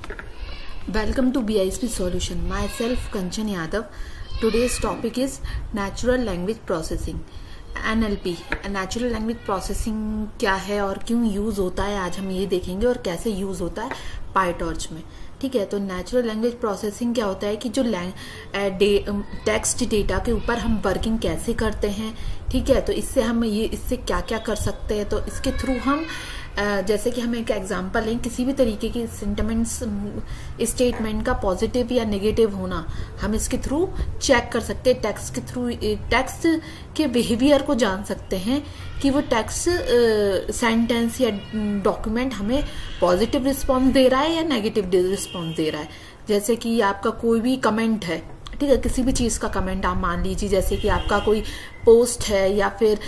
Welcome to BISP Solution. Myself Kanchan Yadav. Today's topic is Natural Language Processing. NLP, natural language processing क्या है और क्यों use होता है, आज हम ये देखेंगे और कैसे यूज़ होता है पाईटॉर्च में। ठीक है, तो नेचुरल लैंग्वेज प्रोसेसिंग क्या होता है कि जो टेक्स्ट डेटा के ऊपर हम वर्किंग कैसे करते हैं। ठीक है, तो इससे क्या क्या कर सकते हैं। तो इसके थ्रू हम जैसे कि हम एक एग्जांपल लें, किसी भी तरीके की सेंटिमेंट्स स्टेटमेंट का पॉजिटिव या नेगेटिव होना हम इसके थ्रू चेक कर सकते हैं। टेक्स्ट के थ्रू टेक्स्ट के बिहेवियर को जान सकते हैं कि वो टेक्स्ट सेंटेंस या डॉक्यूमेंट हमें पॉजिटिव रिस्पॉन्स दे रहा है या नेगेटिव रिस्पॉन्स दे रहा है। जैसे कि आपका कोई भी कमेंट है, ठीक है, किसी भी चीज़ का कमेंट आप मान लीजिए, जैसे कि आपका कोई पोस्ट है या फिर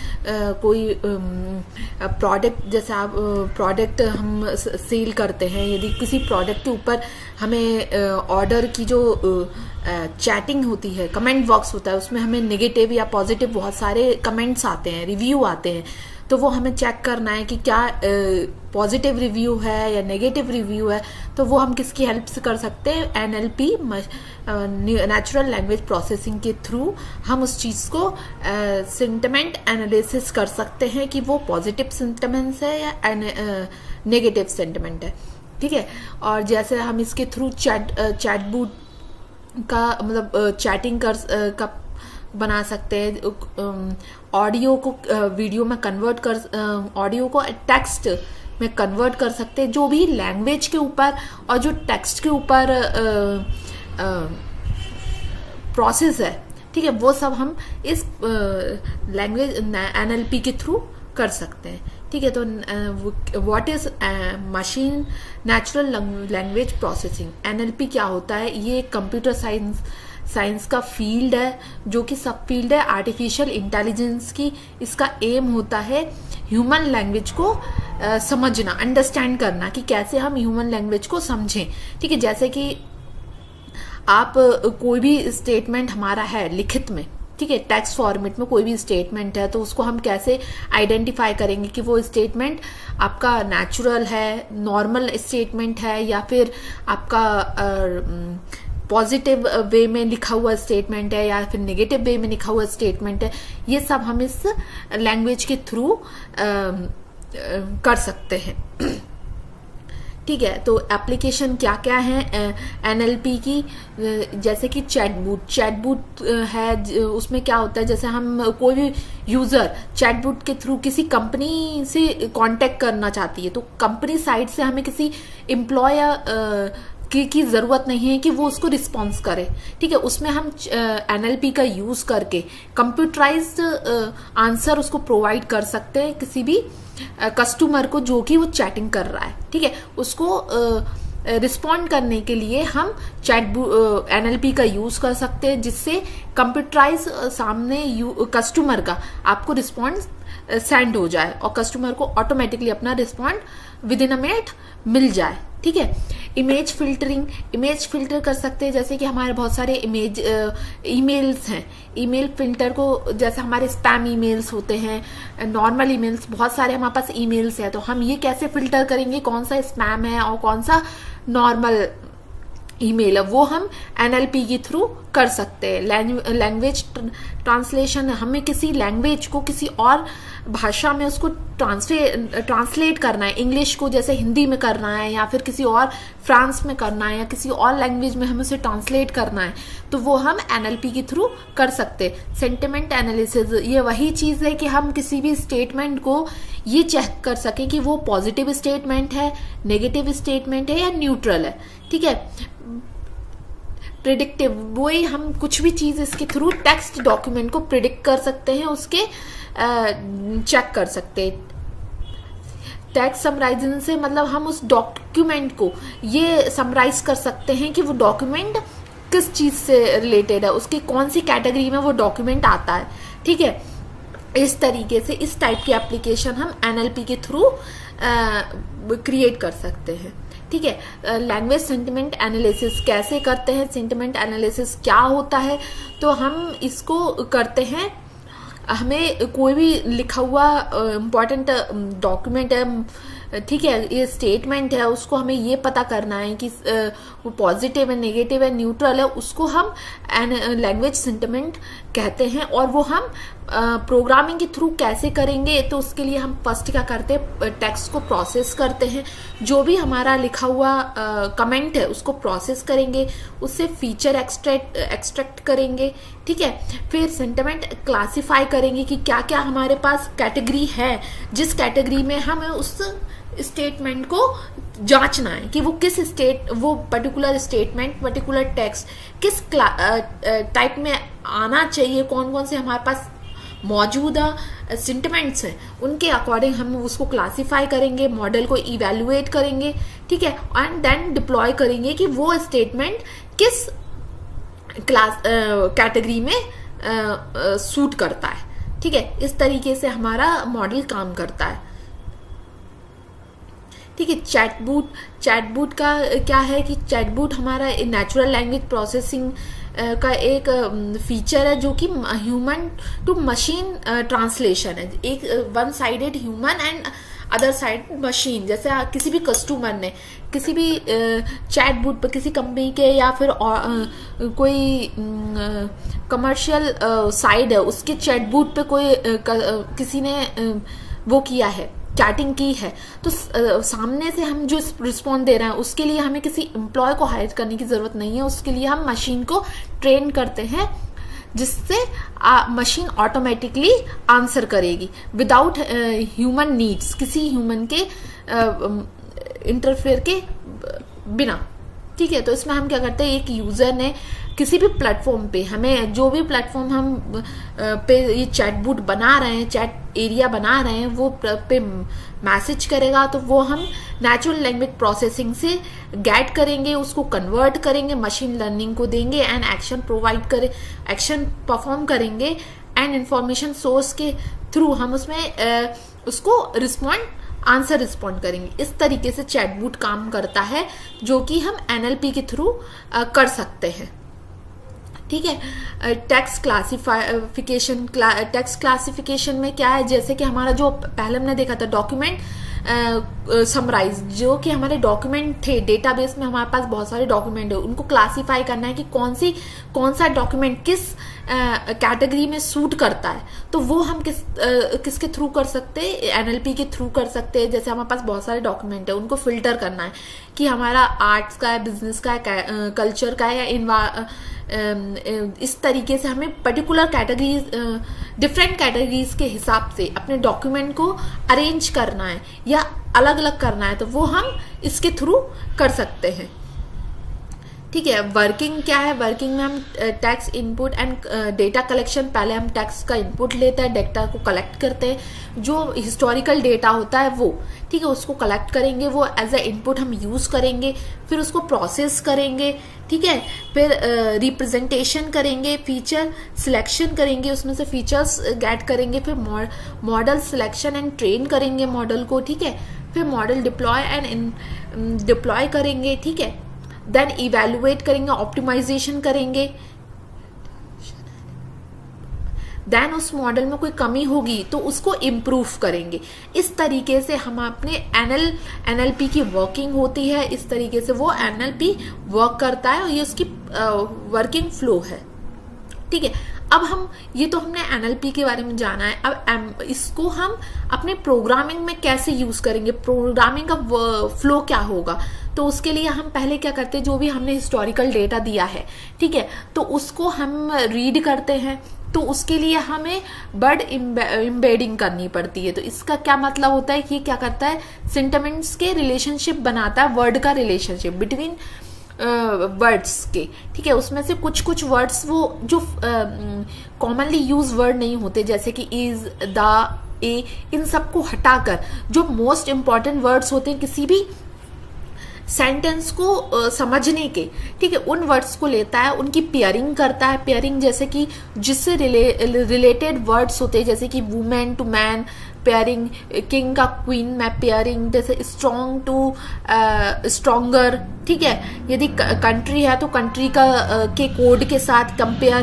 कोई प्रोडक्ट, जैसे आप प्रोडक्ट हम सेल करते हैं, यदि किसी प्रोडक्ट के ऊपर हमें ऑर्डर की जो चैटिंग होती है, कमेंट बॉक्स होता है, उसमें हमें नेगेटिव या पॉजिटिव बहुत सारे कमेंट्स आते हैं, रिव्यू आते हैं। तो वो हमें चेक करना है कि क्या पॉजिटिव रिव्यू है या नेगेटिव रिव्यू है। तो वो हम किसकी हेल्प से कर सकते हैं, एनएलपी, नेचुरल लैंग्वेज प्रोसेसिंग के थ्रू हम उस चीज़ को सेंटिमेंट एनालिसिस कर सकते हैं कि वो पॉजिटिव सेंटिमेंट्स है या नेगेटिव सेंटिमेंट है। ठीक है, और जैसे हम इसके थ्रू चैटबॉट का मतलब चैटिंग का बना सकते हैं, ऑडियो को वीडियो में कन्वर्ट कर, ऑडियो को टेक्स्ट में कन्वर्ट कर सकते हैं, जो भी लैंग्वेज के ऊपर और जो टेक्स्ट के ऊपर प्रोसेस है। ठीक है, वो सब हम इस लैंग्वेज एनएलपी के थ्रू कर सकते हैं। ठीक है, तो what is machine natural language processing, NLP क्या होता है। ये कंप्यूटर साइंस का फील्ड है, जो कि सब फील्ड है आर्टिफिशियल इंटेलिजेंस की। इसका एम होता है ह्यूमन लैंग्वेज को समझना, अंडरस्टैंड करना, कि कैसे हम ह्यूमन लैंग्वेज को समझें। ठीक है, जैसे कि आप कोई भी स्टेटमेंट हमारा है लिखित में, ठीक है, टेक्स्ट फॉर्मेट में कोई भी स्टेटमेंट है, तो उसको हम कैसे आइडेंटिफाई करेंगे कि वो स्टेटमेंट आपका नेचुरल है, नॉर्मल स्टेटमेंट है, या फिर आपका पॉजिटिव वे में लिखा हुआ स्टेटमेंट है या फिर नेगेटिव वे में लिखा हुआ स्टेटमेंट है। ये सब हम इस लैंग्वेज के थ्रू कर सकते हैं। ठीक है, तो एप्लीकेशन क्या क्या है एनएलपी की, जैसे कि चैटबॉट है, उसमें क्या होता है, जैसे हम कोई भी यूजर चैटबॉट के थ्रू किसी कंपनी से कांटेक्ट करना चाहती है, तो कंपनी साइड से हमें किसी एम्प्लॉय की जरूरत नहीं है कि वो उसको रिस्पॉन्स करे। ठीक है, उसमें हम एनएलपी का यूज करके कंप्यूटराइज्ड आंसर उसको प्रोवाइड कर सकते हैं किसी भी कस्टमर को जो कि वो चैटिंग कर रहा है। ठीक है, उसको रिस्पॉन्ड करने के लिए हम एनएलपी का यूज कर सकते हैं, जिससे कंप्यूटराइज सामने कस्टमर का आपको रिस्पॉन्स सेंड हो जाए और कस्टमर को ऑटोमेटिकली अपना respond within a minute मिल जाए। ठीक है, इमेज फिल्टर कर सकते हैं, जैसे कि हमारे बहुत सारे ईमेल्स हैं, ईमेल फिल्टर को, जैसे हमारे स्पैम ईमेल्स होते हैं, नॉर्मल ईमेल्स, बहुत सारे हमारे पास ईमेल्स हैं, तो हम ये कैसे फिल्टर करेंगे कौन सा स्पैम है और कौन सा नॉर्मल ईमेल है, वो हम एनएलपी के थ्रू कर सकते हैं। लैंग्वेज ट्रांसलेशन, हमें किसी लैंग्वेज को किसी और भाषा में उसको ट्रांसलेट करना है, इंग्लिश को जैसे हिंदी में करना है या फिर किसी और फ्रांस में करना है या किसी और लैंग्वेज में हमें उसे ट्रांसलेट करना है, तो वो हम एनएलपी के थ्रू कर सकते हैं। सेंटिमेंट एनालिसिस, ये वही चीज़ है कि हम किसी भी स्टेटमेंट को ये चेक कर सकें कि वो पॉजिटिव स्टेटमेंट है, नेगेटिव स्टेटमेंट है या न्यूट्रल है। ठीक है, प्रिडिक्टिव, वही हम कुछ भी चीज़ इसके थ्रू टेक्स्ट डॉक्यूमेंट को प्रिडिक्ट कर सकते हैं, उसके चेक कर सकते हैं। टेक्स्ट समराइजेशन से मतलब हम उस डॉक्यूमेंट को ये समराइज कर सकते हैं कि वो डॉक्यूमेंट किस चीज़ से रिलेटेड है, उसकी कौन सी कैटेगरी में वो डॉक्यूमेंट आता है। ठीक है, इस तरीके से इस टाइप की एप्लीकेशन हम एनएलपी के थ्रू क्रिएट कर सकते हैं। ठीक है, लैंग्वेज सेंटिमेंट एनालिसिस कैसे करते हैं, सेंटिमेंट एनालिसिस क्या होता है, तो हम इसको करते हैं, हमें कोई भी लिखा हुआ इम्पोर्टेंट डॉक्यूमेंट है, ठीक है, ये स्टेटमेंट है, उसको हमें ये पता करना है कि वो पॉजिटिव है, नेगेटिव है, न्यूट्रल है, उसको हम लैंग्वेज सेंटिमेंट कहते हैं। और वो हम प्रोग्रामिंग के थ्रू कैसे करेंगे, तो उसके लिए हम फर्स्ट क्या करते हैं, टेक्स्ट को प्रोसेस करते हैं। जो भी हमारा लिखा हुआ कमेंट है उसको प्रोसेस करेंगे, उससे फीचर एक्सट्रैक्ट करेंगे। ठीक है, फिर सेंटिमेंट क्लासिफाई करेंगे कि क्या क्या हमारे पास कैटेगरी है, जिस कैटेगरी में हमें उस स्टेटमेंट को जांचना है कि वो किस वो पर्टिकुलर स्टेटमेंट, पर्टिकुलर टेक्स्ट किस टाइप में आना चाहिए, कौन कौन से हमारे पास मौजूदा सेंटिमेंट्स हैं, उनके अकॉर्डिंग हम उसको क्लासिफाई करेंगे, मॉडल को इवेलुएट करेंगे। ठीक है, एंड देन डिप्लॉय करेंगे कि वो स्टेटमेंट किस कैटेगरी में सूट करता है। ठीक है, इस तरीके से हमारा मॉडल काम करता है। ठीक है, चैटबूट का क्या है कि चैटबूट हमारा नेचुरल लैंग्वेज प्रोसेसिंग का एक फीचर है, जो कि ह्यूमन टू मशीन ट्रांसलेशन है। एक one sided human and other side machine. जैसे किसी भी कस्टमर ने किसी भी चैटबूट पर किसी कंपनी के या फिर कोई कमर्शियल साइड है, उसके चैटबूट पे कोई किसी ने वो किया है, चैटिंग की है, तो सामने से हम जो रिस्पॉन्ड दे रहे हैं उसके लिए हमें किसी एम्प्लॉय को हायर करने की जरूरत नहीं है। उसके लिए हम मशीन को ट्रेन करते हैं, जिससे मशीन ऑटोमेटिकली आंसर करेगी विदाउट ह्यूमन नीड्स, किसी ह्यूमन के इंटरफेयर के बिना। ठीक है, तो इसमें हम क्या करते हैं, एक यूजर ने किसी भी प्लेटफॉर्म पे, हमें जो भी प्लेटफॉर्म हम पे ये चैटबूट बना रहे हैं, चैट एरिया बना रहे हैं, वो पे मैसेज करेगा, तो वो हम नेचुरल लैंग्वेज प्रोसेसिंग से गेट करेंगे, उसको कन्वर्ट करेंगे, मशीन लर्निंग को देंगे एंड एक्शन परफॉर्म करेंगे एंड इंफॉर्मेशन सोर्स के थ्रू हम उसमें उसको आंसर रिस्पॉन्ड करेंगे। इस तरीके से चैटबूट काम करता है, जो कि हम NLP के थ्रू कर सकते हैं। ठीक है, टेक्स्ट क्लासिफिकेशन में क्या है, जैसे कि हमारा जो पहले हमने देखा था डॉक्यूमेंट समराइज, जो कि हमारे डॉक्यूमेंट थे डेटाबेस में, हमारे पास बहुत सारे डॉक्यूमेंट है, उनको क्लासिफाई करना है कि कौन सा डॉक्यूमेंट किस कैटेगरी में सूट करता है। तो वो हम किसके थ्रू कर सकते हैं, NLP के थ्रू कर सकते हैं। जैसे हमारे पास बहुत सारे डॉक्यूमेंट है, उनको फिल्टर करना है कि हमारा आर्ट्स का है, बिजनेस का है, कल्चर का है, या इस तरीके से हमें पर्टिकुलर कैटेगरीज, डिफरेंट कैटेगरीज के हिसाब से अपने डॉक्यूमेंट को अरेंज करना है या अलग अलग करना है, तो वो हम इसके थ्रू कर सकते हैं। ठीक है, वर्किंग क्या है, वर्किंग में हम text input and data collection, पहले हम टेक्स्ट का इनपुट लेते हैं, डेटा को कलेक्ट करते हैं, जो हिस्टोरिकल डेटा होता है वो, ठीक है, उसको कलेक्ट करेंगे, वो एज ए इनपुट हम यूज करेंगे, फिर उसको प्रोसेस करेंगे। ठीक है, फिर रिप्रेजेंटेशन करेंगे, फीचर सिलेक्शन करेंगे, उसमें से फीचर्स गेट करेंगे, फिर मॉडल सिलेक्शन एंड ट्रेन करेंगे मॉडल को। ठीक है, फिर मॉडल डिप्लॉय करेंगे। ठीक है, देन इवेलुएट करेंगे, ऑप्टिमाइजेशन करेंगे, देन उस मॉडल में कोई कमी होगी तो उसको इम्प्रूव करेंगे। इस तरीके से हम अपने NLP की वर्किंग होती है, इस तरीके से वो NLP वर्क करता है और ये उसकी वर्किंग फ्लो है। ठीक है, अब ये तो हमने NLP के बारे में जाना है। अब इसको हम अपने प्रोग्रामिंग में कैसे यूज करेंगे, प्रोग्रामिंग का फ्लो क्या होगा, तो उसके लिए हम पहले क्या करते हैं, जो भी हमने हिस्टोरिकल डेटा दिया है, ठीक है, तो उसको हम रीड करते हैं, तो उसके लिए हमें वर्ड इम्बेडिंग करनी पड़ती है। तो इसका क्या मतलब होता है कि क्या करता है, सेंटिमेंट्स के रिलेशनशिप बनाता है, वर्ड का रिलेशनशिप बिटवीन वर्ड्स के। ठीक है, उसमें से कुछ वर्ड्स वो जो कॉमनली यूज वर्ड नहीं होते, जैसे कि इज, द, ए, इन सबको हटाकर जो मोस्ट इंपॉर्टेंट वर्ड्स होते हैं किसी भी सेंटेंस को समझने के, ठीक है, उन वर्ड्स को लेता है, उनकी पेयरिंग करता है। पेयरिंग जैसे कि जिससे रिलेटेड वर्ड्स होते हैं, जैसे कि women to man, pairing, king का क्वीन में पेयरिंग, जैसे स्ट्रॉन्ग टू स्ट्रॉन्गर, ठीक है। यदि कंट्री है तो कंट्री का के कोड के साथ कंपेयर,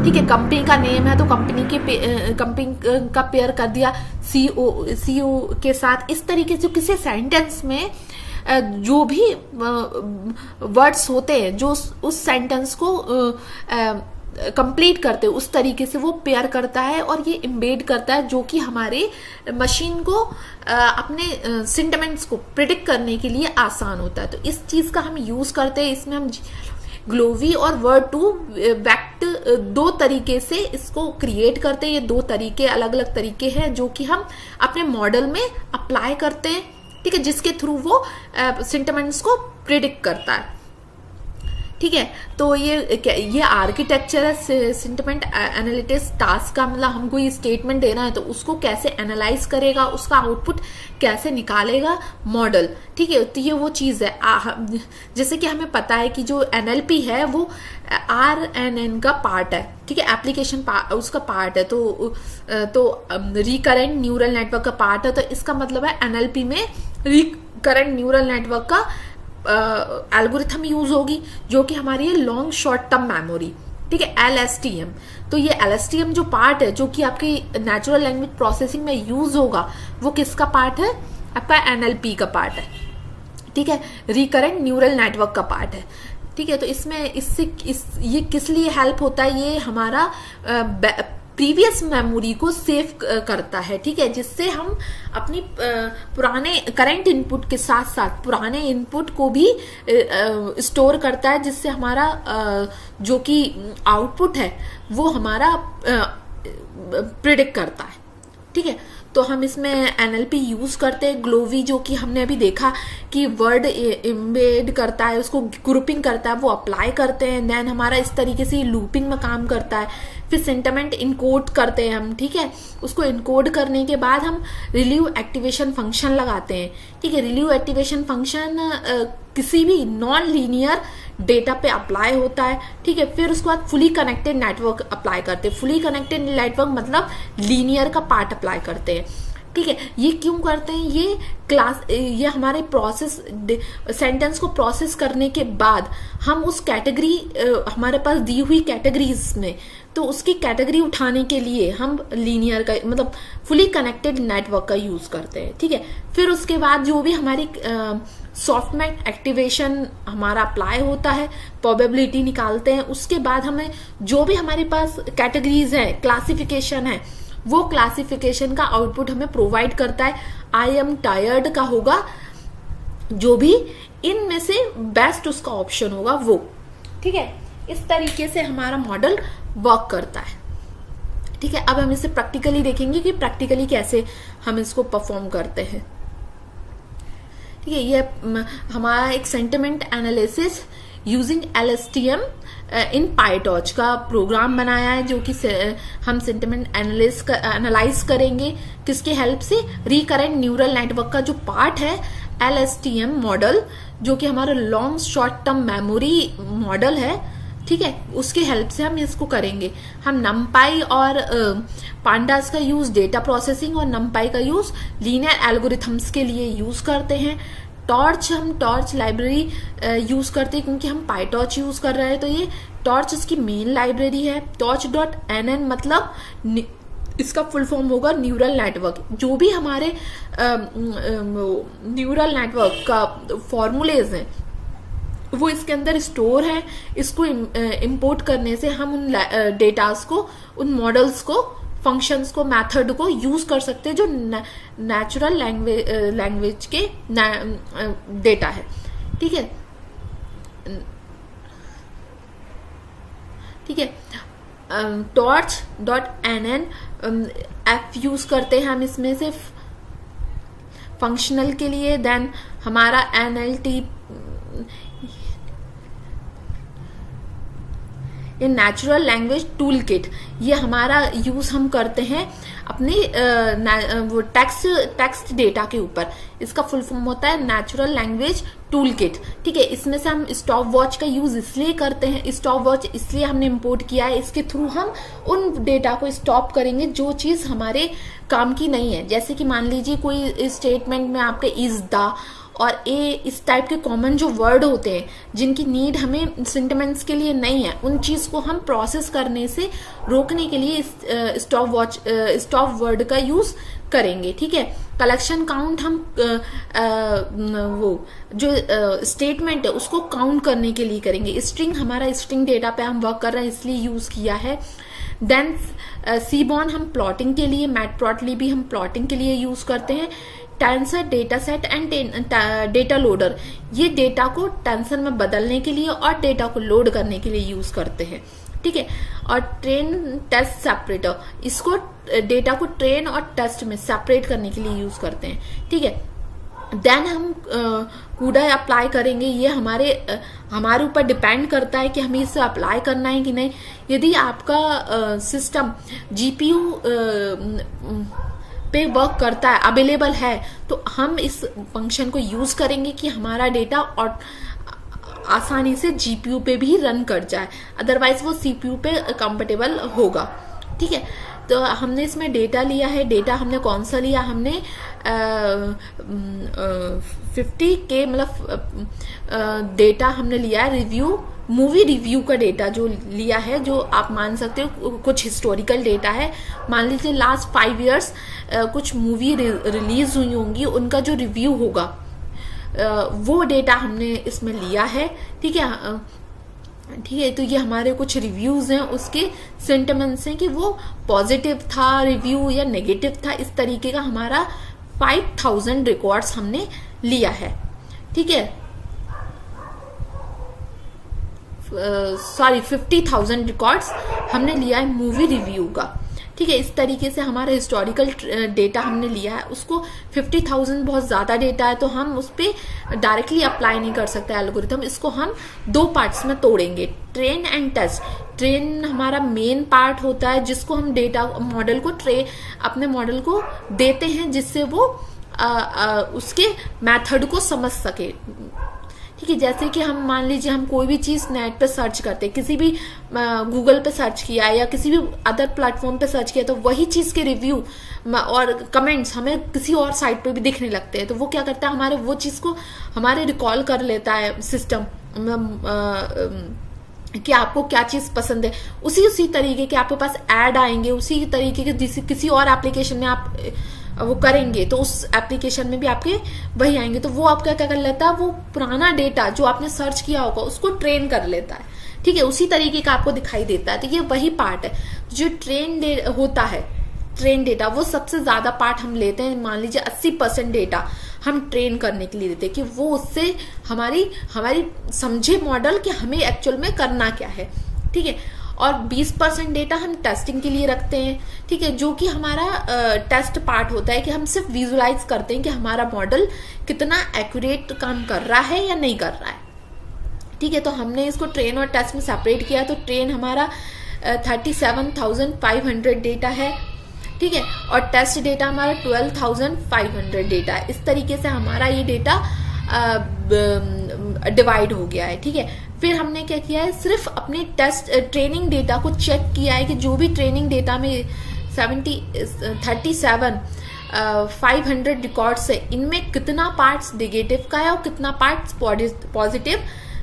ठीक है। कंपनी का नेम है तो कंपनी का पेयर कर दिया सीओ के साथ। इस तरीके से किसी सेंटेंस में जो भी वर्ड्स होते हैं जो उस सेंटेंस को कंप्लीट करते हैं, उस तरीके से वो पेयर करता है और ये इम्बेड करता है, जो कि हमारे मशीन को अपने सेंटिमेंट्स को प्रिडिक्ट करने के लिए आसान होता है। तो इस चीज का हम यूज करते हैं। इसमें हम ग्लोवी और वर्ड टू वैक्ट दो तरीके से इसको क्रिएट करते हैं। ये दो तरीके, अलग अलग तरीके हैं जो कि हम अपने मॉडल में अप्लाई करते हैं, ठीक है, जिसके थ्रू वो सेंटिमेंट्स को प्रिडिक्ट करता है, ठीक है। तो ये आर्किटेक्चर है सेंटिमेंट एनालिटिक्स टास्क का। मतलब हमको ये स्टेटमेंट देना है तो उसको कैसे एनालाइज करेगा, उसका आउटपुट कैसे निकालेगा मॉडल, ठीक है। तो ये वो चीज है। जैसे कि हमें पता है कि जो एनएलपी है वो RNN का पार्ट है, ठीक है, एप्लीकेशन उसका पार्ट है। तो रिकरेंट न्यूरल नेटवर्क का पार्ट है। तो इसका मतलब है एनएलपी में रिकरेंट न्यूरल नेटवर्क का एल्गोरिथम यूज होगी, जो कि हमारी है लॉन्ग शॉर्ट टर्म मेमोरी, ठीक है, LSTM। तो ये LSTM जो पार्ट है जो कि आपकी नेचुरल लैंग्वेज प्रोसेसिंग में यूज होगा, वो किसका पार्ट है? आपका NLP का पार्ट है, ठीक है, रिकरेंट न्यूरल नेटवर्क का पार्ट है, ठीक है। तो इसमें ये किस लिए हेल्प होता है? ये हमारा प्रीवियस मेमोरी को सेव करता है, ठीक है, जिससे हम अपनी पुराने करंट इनपुट के साथ साथ पुराने इनपुट को भी स्टोर करता है, जिससे हमारा जो कि आउटपुट है वो हमारा प्रिडिक्ट करता है, ठीक है। तो हम इसमें NLP यूज करते हैं। ग्लोवी जो कि हमने अभी देखा कि वर्ड इम्बेड करता है, उसको ग्रुपिंग करता है, वो अप्लाई करते हैं। देन हमारा इस तरीके से लूपिंग में काम करता है। फिर सेंटिमेंट इनकोड करते हैं हम, ठीक है। उसको इनकोड करने के बाद हम रिलीव एक्टिवेशन फंक्शन लगाते हैं, ठीक है। रिलीव एक्टिवेशन फंक्शन किसी भी नॉन लीनियर डेटा पे अप्लाई होता है, ठीक है। फिर उसके बाद फुली कनेक्टेड नेटवर्क अप्लाई करते हैं। फुली कनेक्टेड नेटवर्क मतलब लीनियर का पार्ट अप्लाई करते हैं, ठीक है। ये क्यों करते हैं? ये हमारे प्रोसेस सेंटेंस को प्रोसेस करने के बाद हम उस कैटेगरी हमारे पास दी हुई कैटेगरीज में, तो उसकी कैटेगरी उठाने के लिए हम लीनियर का मतलब फुली कनेक्टेड नेटवर्क का यूज करते हैं, ठीक है। फिर उसके बाद जो भी हमारी सॉफ्टमैक एक्टिवेशन हमारा अप्लाई होता है, प्रोबेबिलिटी निकालते हैं। उसके बाद हमें जो भी हमारे पास कैटेगरीज है, क्लासिफिकेशन है, वो क्लासिफिकेशन का आउटपुट हमें प्रोवाइड करता है। आई एम टायर्ड का होगा, जो भी इनमें से बेस्ट उसका ऑप्शन होगा वो, ठीक है। इस तरीके से हमारा मॉडल वर्क करता है, ठीक है। अब हम इसे प्रैक्टिकली देखेंगे कि प्रैक्टिकली कैसे हम इसको परफॉर्म करते हैं, ठीक है। ये हमारा एक सेंटिमेंट एनालिसिस यूजिंग LSTM इन पाइटॉर्च का प्रोग्राम बनाया है, जो कि हम सेंटिमेंट एनालाइज करेंगे किसके हेल्प से? रिकरेंट न्यूरल नेटवर्क का जो पार्ट है LSTM मॉडल, जो कि हमारा long short term memory model है, ठीक है, उसके हेल्प से हम इसको करेंगे। हम नमपाई और पांडास का यूज डेटा प्रोसेसिंग और नमपाई का यूज लीनियर एल्गोरिथम्स के लिए यूज करते हैं। हम टॉर्च लाइब्रेरी यूज करते हैं क्योंकि हम पाइटॉर्च यूज कर रहे हैं। तो ये टॉर्च इसकी मेन लाइब्रेरी है। torch.nn मतलब इसका फुल फॉर्म होगा न्यूरल नेटवर्क। जो भी हमारे न्यूरल नेटवर्क का फॉर्मूलेज हैं वो इसके अंदर स्टोर है। इसको इंपोर्ट करने से हम उन डेटास को, उन मॉडल्स को, फंक्शंस को, मेथड को यूज कर सकते हैं जो नेचुरल लैंग्वेज के डेटा है, ठीक है, ठीक है। torch.nn एफ यूज करते हैं हम इसमें से फंक्शनल के लिए। देन हमारा NLT ये नेचुरल लैंग्वेज टूल किट, ये हमारा यूज हम करते हैं अपने वो टेक्स्ट डेटा के ऊपर। इसका फुल फॉर्म होता है नेचुरल लैंग्वेज टूल किट, ठीक है। इसमें से हम स्टॉप वॉच का यूज इसलिए करते हैं, स्टॉप वॉच इसलिए हमने इंपोर्ट किया है, इसके थ्रू हम उन डेटा को स्टॉप करेंगे जो चीज हमारे काम की नहीं है। जैसे कि मान लीजिए कोई स्टेटमेंट में आपके इज, द और ए इस टाइप के कॉमन जो वर्ड होते हैं जिनकी नीड हमें सेंटेंस के लिए नहीं है, उन चीज को हम प्रोसेस करने से रोकने के लिए स्टॉप वर्ड का यूज करेंगे, ठीक है। कलेक्शन काउंट हम वो जो स्टेटमेंट है उसको काउंट करने के लिए करेंगे। स्ट्रिंग, हमारा स्ट्रिंग डेटा पे हम वर्क कर रहे हैं इसलिए यूज किया है। देन सीबॉर्न हम प्लॉटिंग के लिए, मैटप्लॉटली भी हम प्लॉटिंग के लिए यूज करते हैं। Tensor, data set and data loader, ये डेटा को टेंसर में बदलने के लिए और डेटा को लोड करने के लिए यूज करते हैं, ठीक है। और ट्रेन, टेस्ट, सेपरेटर, इसको डेटा को ट्रेन और टेस्ट में सेपरेट करने के लिए यूज करते हैं, ठीक है। देन हम कूडा अप्लाई करेंगे, ये हमारे ऊपर डिपेंड करता है कि हमें इसे अप्लाई करना है कि नहीं। यदि आपका सिस्टम जीपीयू पे वर्क करता है, अवेलेबल है, तो हम इस फंक्शन को यूज करेंगे कि हमारा डेटा और आसानी से जीपीयू पे भी रन कर जाए, अदरवाइज वो सीपीयू पे कंफर्टेबल होगा, ठीक है। तो हमने इसमें डेटा लिया है, डेटा हमने कौन सा लिया, हमने 50K मतलब डेटा हमने लिया है रिव्यू, मूवी रिव्यू का डेटा जो लिया है, जो आप मान सकते हो कुछ हिस्टोरिकल डेटा है। मान लीजिए लास्ट 5 years कुछ मूवी रिलीज हुई होंगी, उनका जो रिव्यू होगा वो डेटा हमने इसमें लिया है, ठीक है, ठीक है। तो ये हमारे कुछ रिव्यूज हैं, उसके सेंटिमेंट्स हैं कि वो पॉजिटिव था रिव्यू या नेगेटिव था, इस तरीके का हमारा 5000 रिकॉर्ड्स हमने लिया है, ठीक है। 50,000 रिकॉर्ड्स हमने लिया है मूवी रिव्यू का, ठीक है। इस तरीके से हमारा हिस्टोरिकल डेटा हमने लिया है, उसको 50,000 बहुत ज्यादा डेटा है तो हम उस पर डायरेक्टली अप्लाई नहीं कर सकते एल्गोरिथम, इसको हम 2 पार्ट्स में तोड़ेंगे, ट्रेन एंड टेस्ट। ट्रेन हमारा मेन पार्ट होता है जिसको हम डेटा मॉडल को अपने मॉडल को देते हैं जिससे वो उसके मेथड को समझ सके, ठीक है। जैसे कि हम मान लीजिए हम कोई भी चीज नेट पे सर्च करते हैं, किसी भी गूगल पे सर्च किया या किसी भी अदर प्लेटफॉर्म पे सर्च किया, तो वही चीज के रिव्यू और कमेंट्स हमें किसी और साइट पे भी दिखने लगते हैं, तो वो क्या करता है, हमारे वो चीज को हमारे रिकॉल कर लेता है सिस्टम कि आपको क्या चीज पसंद है। उसी तरीके के आपके पास ऐड आएंगे, उसी तरीके के किसी और एप्लीकेशन में आप वो करेंगे तो उस एप्लीकेशन में भी आपके वही आएंगे, तो वो आपका क्या कर लेता है, वो पुराना डेटा जो आपने सर्च किया होगा उसको ट्रेन कर लेता है, ठीक है, उसी तरीके का आपको दिखाई देता है। तो ये वही पार्ट है जो होता है, ट्रेन डेटा, वो सबसे ज्यादा पार्ट हम लेते हैं। मान लीजिए 80% डेटा हम ट्रेन करने के लिए देते हैं कि वो उससे हमारी समझे मॉडल कि हमें एक्चुअल में करना क्या है, ठीक है। और 20% डेटा हम टेस्टिंग के लिए रखते हैं, ठीक है, जो कि हमारा टेस्ट पार्ट होता है कि हम सिर्फ विजुलाइज करते हैं कि हमारा मॉडल कितना एक्यूरेट काम कर रहा है या नहीं कर रहा है, ठीक है। तो हमने इसको ट्रेन और टेस्ट में सेपरेट किया, तो ट्रेन हमारा 37,500 डेटा है, ठीक है, और टेस्ट डेटा हमारा 12,500 डेटा है। इस तरीके से हमारा ये डेटा डिवाइड हो गया है, ठीक है। फिर हमने क्या किया है, सिर्फ अपने ट्रेनिंग डेटा को चेक किया है कि जो भी ट्रेनिंग डेटा में 37,500 रिकॉर्ड्स है, इनमें कितना पार्ट्स नेगेटिव का है और कितना पार्ट्स पॉजिटिव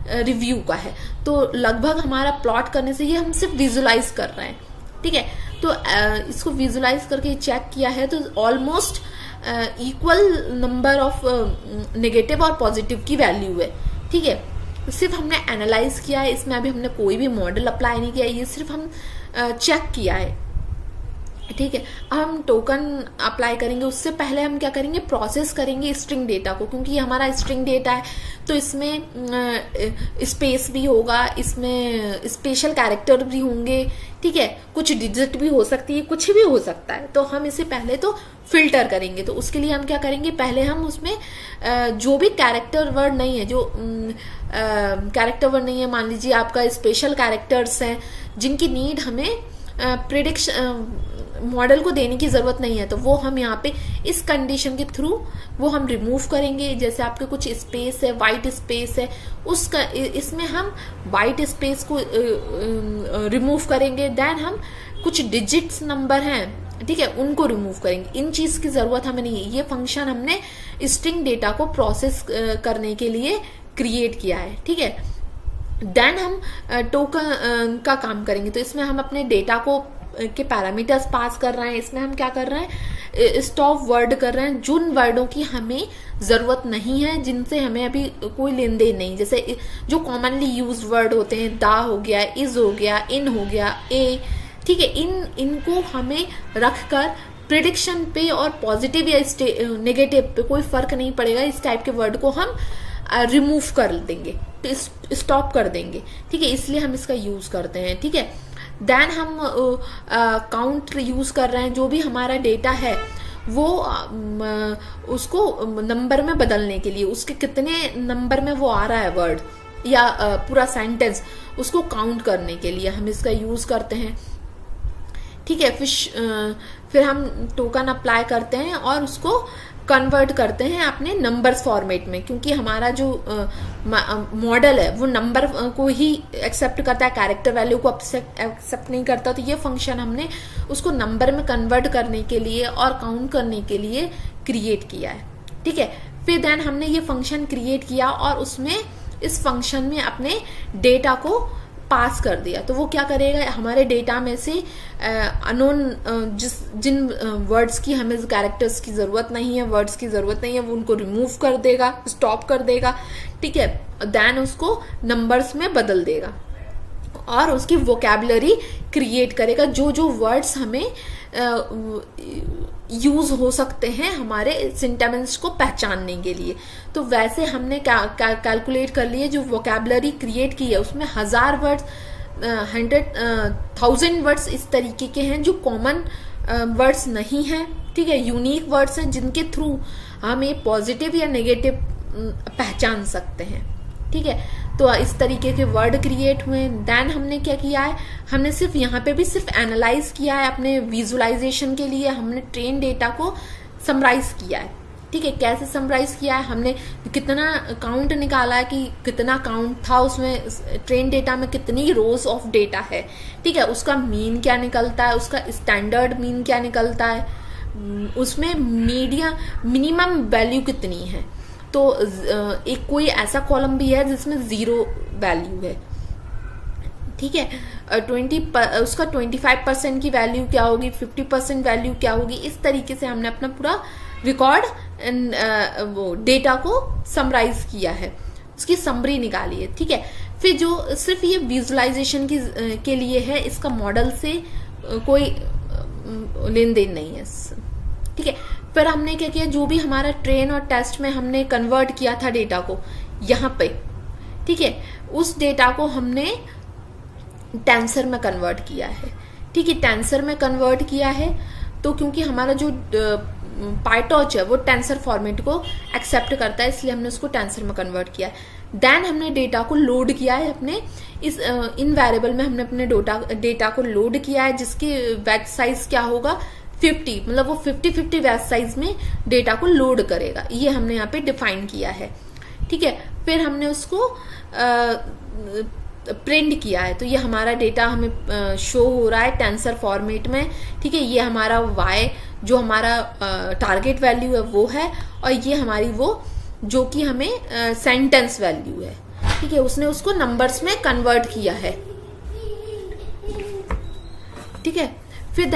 रिव्यू का है। तो लगभग हमारा प्लॉट करने से ये हम सिर्फ विजुलाइज कर रहे हैं, ठीक है। तो इसको विजुलाइज करके चेक किया है तो almost equal number of negative और पॉजिटिव की वैल्यू है, ठीक है। सिर्फ हमने एनालाइज किया है, इसमें अभी हमने कोई भी मॉडल अप्लाई नहीं किया, ये सिर्फ हम चेक किया है, ठीक है। अब हम टोकन अप्लाई करेंगे, उससे पहले हम क्या करेंगे, प्रोसेस करेंगे स्ट्रिंग डेटा को, क्योंकि ये हमारा स्ट्रिंग डेटा है तो इसमें स्पेस भी होगा, इसमें स्पेशल कैरेक्टर भी होंगे, ठीक है, कुछ डिजिट भी हो सकती है, कुछ भी हो सकता है। तो हम इसे पहले तो फिल्टर करेंगे, तो उसके लिए हम क्या करेंगे, पहले हम उसमें जो भी कैरेक्टर वर्ड नहीं है, जो कैरेक्टर वर्ड नहीं है, मान लीजिए आपका स्पेशल कैरेक्टर्स हैं जिनकी नीड हमें मॉडल को देने की जरूरत नहीं है, तो वो हम यहाँ पे इस कंडीशन के थ्रू वो हम रिमूव करेंगे। जैसे आपके कुछ स्पेस है, वाइट स्पेस है, उसका इसमें हम वाइट स्पेस को रिमूव करेंगे। देन हम कुछ डिजिट्स नंबर हैं, ठीक है, उनको रिमूव करेंगे। इन चीज की जरूरत हमें नहीं है। ये फंक्शन हमने स्ट्रिंग डेटा को प्रोसेस करने के लिए क्रिएट किया है, ठीक है। देन हम टोकन का काम करेंगे। तो इसमें हम अपने डेटा को के पैरामीटर्स पास कर रहे हैं। इसमें हम क्या कर रहे हैं, स्टॉप वर्ड कर रहे हैं जिन वर्डों की हमें जरूरत नहीं है, जिनसे हमें अभी कोई लेन देन नहीं। जैसे जो कॉमनली यूज वर्ड होते हैं, दा हो गया, इज हो गया, इन हो गया, ए, ठीक है, इनको हमें रखकर प्रिडिक्शन पे और पॉजिटिव या नेगेटिव पे कोई फर्क नहीं पड़ेगा, इस टाइप के वर्ड को हम रिमूव कर देंगे, स्टॉप कर देंगे, ठीक है। इसलिए हम इसका यूज करते हैं, ठीक है। देन हम काउंट यूज कर रहे हैं। जो भी हमारा डेटा है वो उसको नंबर में बदलने के लिए, उसके कितने नंबर में वो आ रहा है वर्ड या पूरा सेंटेंस, उसको काउंट करने के लिए हम इसका यूज करते हैं, ठीक है। फिर हम टोकन अप्लाई करते हैं और उसको कन्वर्ट करते हैं अपने नंबर्स फॉर्मेट में, क्योंकि हमारा जो मॉडल है वो नंबर को ही एक्सेप्ट करता है, कैरेक्टर वैल्यू को एक्सेप्ट नहीं करता। तो ये फंक्शन हमने उसको नंबर में कन्वर्ट करने के लिए और काउंट करने के लिए क्रिएट किया है, ठीक है। फिर देन हमने ये फंक्शन क्रिएट किया और उसमें इस फंक्शन में अपने डेटा को पास कर दिया। तो वो क्या करेगा, हमारे डेटा में से अननोन जिन वर्ड्स की हमें कैरेक्टर्स की जरूरत नहीं है, वर्ड्स की जरूरत नहीं है, वो उनको रिमूव कर देगा, स्टॉप कर देगा, ठीक है। देन उसको नंबर्स में बदल देगा और उसकी वोकैबुलरी क्रिएट करेगा, जो जो वर्ड्स हमें यूज हो सकते हैं हमारे सिंटेमेंट्स को पहचानने के लिए। तो वैसे हमने कैलकुलेट कर लिए, जो वोकैबुलरी क्रिएट की है उसमें 1000 वर्ड्स, 100,000 वर्ड्स इस तरीके के हैं जो कॉमन वर्ड्स नहीं हैं, ठीक है, यूनिक वर्ड्स हैं जिनके थ्रू हम ये पॉजिटिव या नेगेटिव पहचान सकते हैं, ठीक है। तो इस तरीके के वर्ड क्रिएट हुए। देन हमने क्या किया है, हमने सिर्फ यहाँ पे भी सिर्फ एनालाइज किया है अपने विजुअलाइजेशन के लिए। हमने ट्रेन डेटा को समराइज किया है, ठीक है। कैसे समराइज किया है, हमने कितना काउंट निकाला है कि कितना काउंट था उसमें, ट्रेन डेटा में कितनी रोज ऑफ डेटा है, ठीक है, उसका मीन क्या निकलता है, उसका स्टैंडर्ड मीन क्या निकलता है, उसमें मिनिमम वैल्यू कितनी है। तो एक कोई ऐसा कॉलम भी है जिसमें 0 वैल्यू है, ठीक है। उसका 25% की वैल्यू क्या होगी, 50% वैल्यू क्या होगी। इस तरीके से हमने अपना पूरा रिकॉर्ड वो डेटा को समराइज किया है, उसकी समरी निकाली है, ठीक है। फिर जो सिर्फ ये विजुअलाइजेशन के लिए है, इसका मॉडल से कोई लेन देन नहीं है, ठीक है। फिर हमने क्या किया, जो भी हमारा ट्रेन और टेस्ट में हमने कन्वर्ट किया था डेटा को यहाँ पे, ठीक है, उस डेटा को हमने टेंसर में कन्वर्ट किया है, ठीक है। टेंसर में कन्वर्ट किया है तो क्योंकि हमारा जो पाइटॉर्च है वो टेंसर फॉर्मेट को एक्सेप्ट करता है, इसलिए हमने उसको टेंसर में कन्वर्ट किया है। देन हमने डेटा को लोड किया है अपने इस इन वेरिएबल में, हमने अपने डेटा को लोड किया है, जिसकी वेज साइज क्या होगा 50, मतलब वो 50-50 वेज साइज में डेटा को लोड करेगा, ये हमने यहाँ पे डिफाइन किया है, ठीक है। फिर हमने उसको प्रिंट किया है, तो ये हमारा डेटा हमें शो हो रहा है टेंसर फॉर्मेट में, ठीक है। ये हमारा y जो हमारा टारगेट वैल्यू है वो है, और ये हमारी वो जो कि हमें सेंटेंस वैल्यू है, ठीक है। उसने उसको नंबर्स में कन्वर्ट किया है, ठीक है। फिर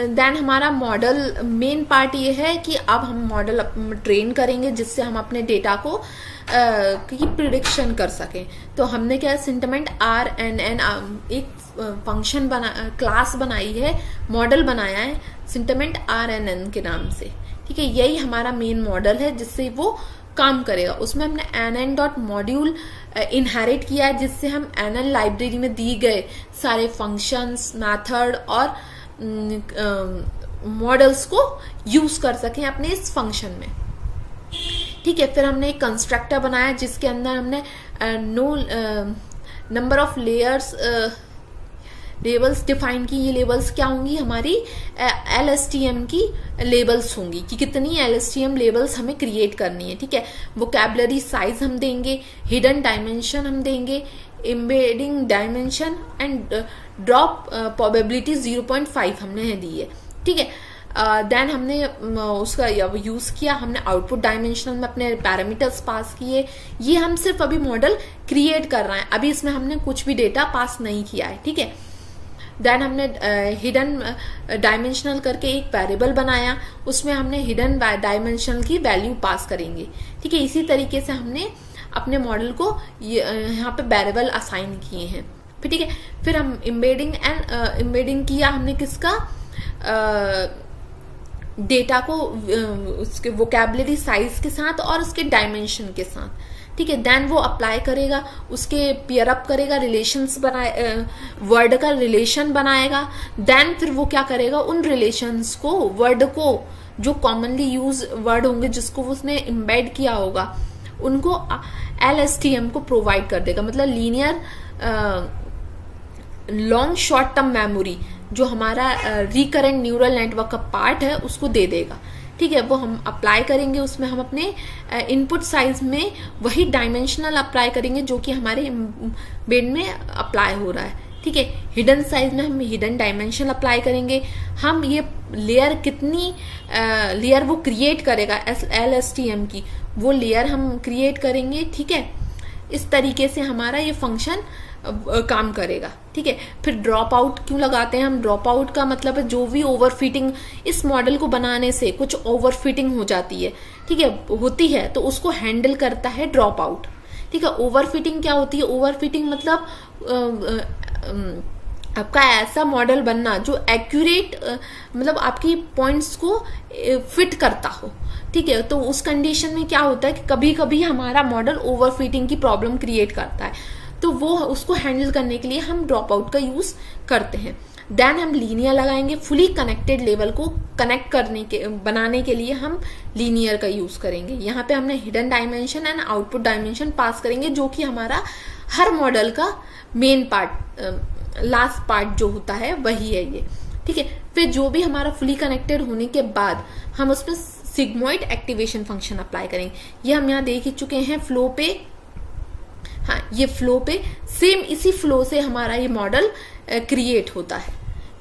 देन हमारा मॉडल मेन पार्ट ये है कि अब हम मॉडल ट्रेन करेंगे जिससे हम अपने डेटा को की प्रिडिक्शन कर सकें। तो हमने क्या सिंटेमेंट RNN एक फंक्शन क्लास बनाई है, मॉडल बनाया है सिंटेमेंट RNN के नाम से, ठीक है। यही हमारा मेन मॉडल है जिससे वो काम करेगा। उसमें हमने nn.module इनहेरिट किया है, जिससे हम nn लाइब्रेरी में दी गए सारे फंक्शंस, मेथड और मॉडल्स को यूज कर सकें अपने इस फंक्शन में, ठीक है। फिर हमने एक कंस्ट्रक्टर बनाया जिसके अंदर हमने no number of layers labels define की, ये लेबल्स क्या होंगी, हमारी LSTM की लेबल्स होंगी कि कितनी LSTM लेबल्स हमें क्रिएट करनी है, ठीक है। वोकैबुलरी साइज हम देंगे, हिडन डायमेंशन हम देंगे, embedding dimension and drop probability 0.5 हमने दी है, ठीक है। देन हमने उसका यूज किया, हमने आउटपुट डायमेंशनल में अपने पैरामीटर्स पास किए। ये हम सिर्फ अभी मॉडल क्रिएट कर रहे हैं, अभी इसमें हमने कुछ भी डेटा पास नहीं किया है, ठीक है। देन हमने हिडन डायमेंशनल करके एक वेरिएबल बनाया, उसमें हमने हिडन डायमेंशनल की वैल्यू पास करेंगे, ठीक है। इसी तरीके से हमने अपने मॉडल को यहाँ पे वेरिएबल असाइन किए हैं, फिर ठीक है। फिर हम एम्बेडिंग किया हमने किसका, डेटा को उसके वोकैबुलरी साइज के साथ और उसके डायमेंशन के साथ, ठीक है। देन वो अप्लाई करेगा, उसके पेयर अप करेगा, रिलेशंस बनाए, वर्ड का रिलेशन बनाएगा। देन फिर वो क्या करेगा, उन रिलेशंस को, वर्ड को, जो कॉमनली यूज वर्ड होंगे जिसको उसने एम्बेड किया होगा, उनको LSTM को प्रोवाइड कर देगा। मतलब linear long short term memory जो हमारा रिकरेंट न्यूरल नेटवर्क का पार्ट है उसको दे देगा, ठीक है। वो हम अप्लाई करेंगे, उसमें हम अपने इनपुट साइज में वही डायमेंशनल अप्लाई करेंगे जो कि हमारे बेड में अप्लाई हो रहा है, ठीक है। हिडन साइज में हम हिडन डायमेंशन अप्लाई करेंगे। हम ये लेयर कितनी लेयर वो क्रिएट करेगा LSTM की, वो लेयर हम क्रिएट करेंगे, ठीक है। इस तरीके से हमारा ये फंक्शन काम करेगा, ठीक है। फिर ड्रॉप आउट क्यों लगाते हैं हम, ड्रॉप आउट का मतलब है जो भी ओवरफिटिंग, इस मॉडल को बनाने से कुछ ओवरफिटिंग हो जाती है, ठीक है, होती है, तो उसको हैंडल करता है ड्रॉप आउट, ठीक है। ओवरफिटिंग क्या होती है, ओवरफिटिंग मतलब आपका ऐसा मॉडल बनना जो एक्यूरेट मतलब आपकी पॉइंट्स को फिट करता हो, ठीक है। तो उस कंडीशन में क्या होता है कि कभी कभी हमारा मॉडल ओवरफिटिंग की प्रॉब्लम क्रिएट करता है, तो वो उसको हैंडल करने के लिए हम ड्रॉप आउट का यूज करते हैं। देन हम लीनियर लगाएंगे, फुली कनेक्टेड लेवल को कनेक्ट करने के बनाने के लिए हम लीनियर का यूज करेंगे। यहाँ पे हमने hidden dimension and output dimension pass करेंगे, जो कि हमारा हर मॉडल का मेन पार्ट, लास्ट पार्ट जो होता है वही है ये, ठीक है। फिर जो भी हमारा फुली कनेक्टेड होने के बाद हम उसमें सिग्मोइड एक्टिवेशन फंक्शन अप्लाई करेंगे। ये हम यहाँ देख ही चुके हैं फ्लो पे, हाँ ये फ्लो पे, सेम इसी फ्लो से हमारा ये मॉडल क्रिएट होता है,